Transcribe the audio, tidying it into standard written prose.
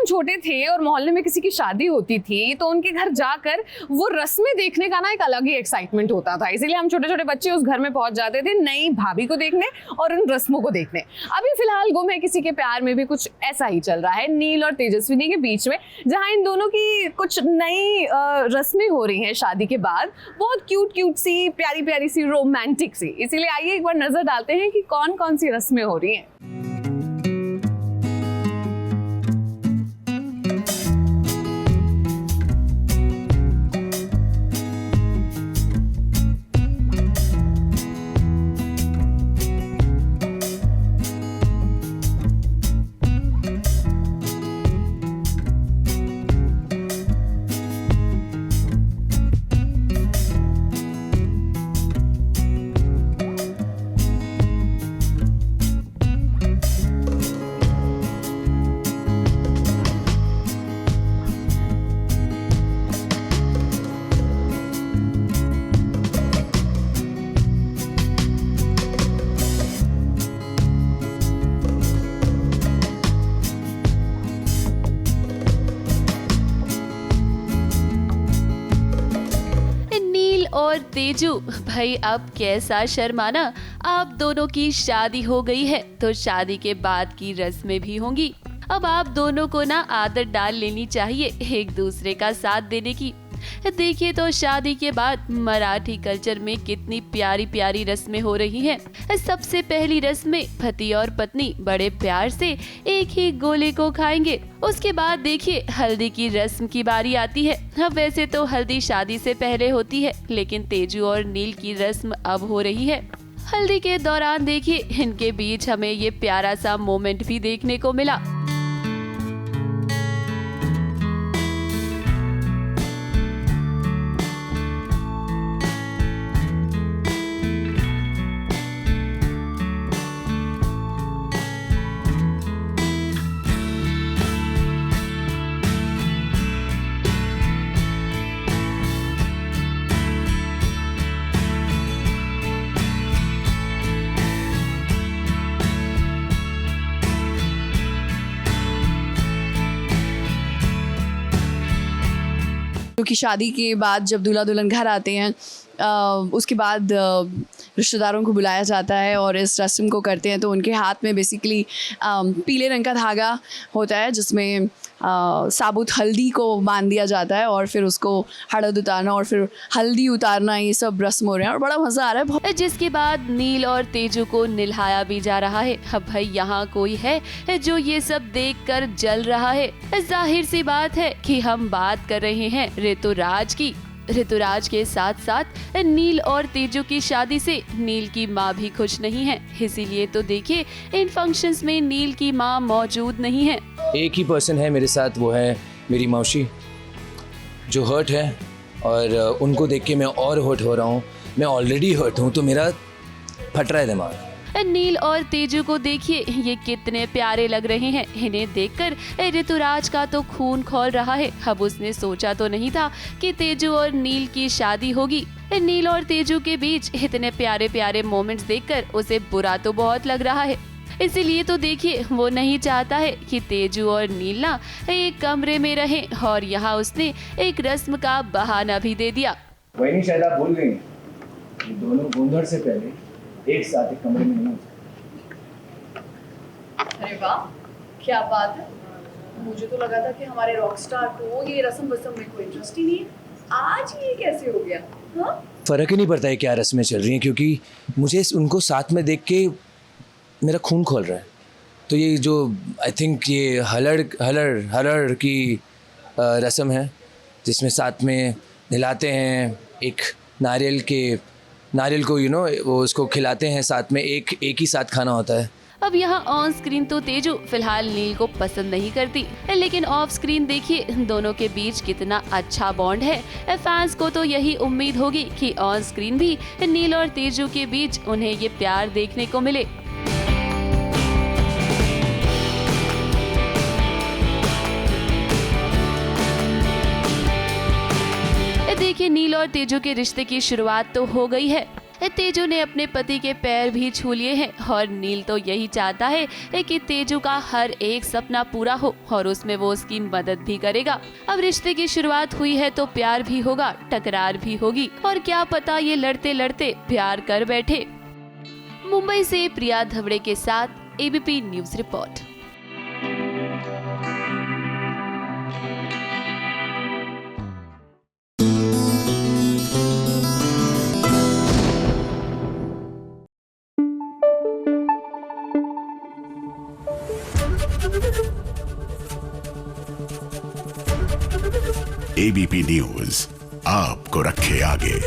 छोटे थे और मोहल्ले में किसी की शादी होती थी तो उनके घर जाकर वो रस्में देखने का ना एक अलग ही एक्साइटमेंट होता था। इसीलिए हम छोटे छोटे बच्चे उस घर में पहुंच जाते थे नई भाभी को देखने और उन रस्मों को देखने। अभी फिलहाल गुम है किसी के प्यार में भी कुछ ऐसा ही चल रहा है नील और तेजस्विनी के बीच में, जहां इन दोनों की कुछ नई रस्में हो रही हैं शादी के बाद, बहुत क्यूट सी, प्यारी प्यारी सी, रोमांटिक सी। इसीलिए आइए एक बार नजर डालते हैं कि कौन कौन सी रस्में हो रही हैं। और तेजू भाई, अब कैसा शर्माना, आप दोनों की शादी हो गई है तो शादी के बाद की रस्में भी होंगी। अब आप दोनों को ना आदत डाल लेनी चाहिए एक दूसरे का साथ देने की। देखिए तो शादी के बाद मराठी कल्चर में कितनी प्यारी प्यारी रस्में हो रही हैं। सबसे पहली रस्म में पति और पत्नी बड़े प्यार से एक ही गोले को खाएंगे। उसके बाद देखिए हल्दी की रस्म की बारी आती है। अब वैसे तो हल्दी शादी से पहले होती है, लेकिन तेजू और नील की रस्म अब हो रही है। हल्दी के दौरान देखिए इनके बीच हमें ये प्यारा सा मोमेंट भी देखने को मिला। क्योंकि शादी के बाद जब दूल्हा दुल्हन घर आते हैं उसके बाद रिश्तेदारों को बुलाया जाता है और इस रस्म को करते हैं। तो उनके हाथ में बेसिकली पीले रंग का धागा होता है जिसमें साबुत हल्दी को बांध दिया जाता है और फिर उसको हळद उतारना और फिर हल्दी उतारना, ये सब रस्म हो रहे हैं और बड़ा मज़ा आ रहा है। जिसके बाद नील और तेजू को निल्हाया भी जा रहा है। अब भाई यहाँ कोई है जो ये सब देखकर जल रहा है। जाहिर सी बात है कि हम बात कर रहे हैं ऋतुराज की। ऋतुराज के साथ साथ नील और तेजू की शादी से नील की माँ भी खुश नहीं है। इसीलिए तो देखिए इन फंक्शंस में नील की माँ मौजूद नहीं है। एक ही पर्सन है मेरे साथ, वो है मेरी मौसी, जो हर्ट है और उनको देख के मैं और हर्ट हो रहा हूँ। मैं ऑलरेडी हर्ट हूँ तो मेरा फट रहा है दिमाग। नील और तेजू को देखिए ये कितने प्यारे लग रहे हैं। इन्हें देखकर ऋतुराज का तो खून खौल रहा है। अब उसने सोचा तो नहीं था कि तेजू और नील की शादी होगी। नील और तेजू के बीच इतने प्यारे प्यारे मोमेंट्स देखकर उसे बुरा तो बहुत लग रहा है। इसीलिए तो देखिए वो नहीं चाहता है कि तेजू और नील ना एक कमरे में रहें और यहाँ उसने एक रस्म का बहाना भी दे दिया। वही शायद आप भूल गई, दोनों गोंधड़ से पहले एक साथ एक कमरे में नहीं हो सकते। अरे वाह, क्या बात है। मुझे तो लगा था कि हमारे रॉकस्टार को ये रस्म में कोई इंटरेस्ट ही नहीं है। आज ये कैसे हो गया? हाँ, फर्क ही नहीं पड़ता है क्या रस्में चल रही हैं, क्योंकि मुझे उनको साथ में देख के मेरा खून खोल रहा है। तो ये जो आई थिंक ये हलड़ की रस्म है जिसमें साथ में नहलाते हैं, एक नारियल को वो उसको खिलाते हैं, साथ में एक ही साथ खाना होता है। अब यहाँ ऑन स्क्रीन तो तेजू फिलहाल नील को पसंद नहीं करती, लेकिन ऑफ स्क्रीन देखिए दोनों के बीच कितना अच्छा बॉन्ड है। फैंस को तो यही उम्मीद होगी कि ऑन स्क्रीन भी नील और तेजू के बीच उन्हें ये प्यार देखने को मिले। देखिए नील और तेजू के रिश्ते की शुरुआत तो हो गई है। तेजू ने अपने पति के पैर भी छू लिए हैं और नील तो यही चाहता है कि तेजू का हर एक सपना पूरा हो और उसमें वो उसकी मदद भी करेगा। अब रिश्ते की शुरुआत हुई है तो प्यार भी होगा, टकरार भी होगी और क्या पता ये लड़ते लड़ते प्यार कर बैठे। मुंबई से प्रिया धवड़े के साथ ABP news report. ABP news आपको रखे आगे।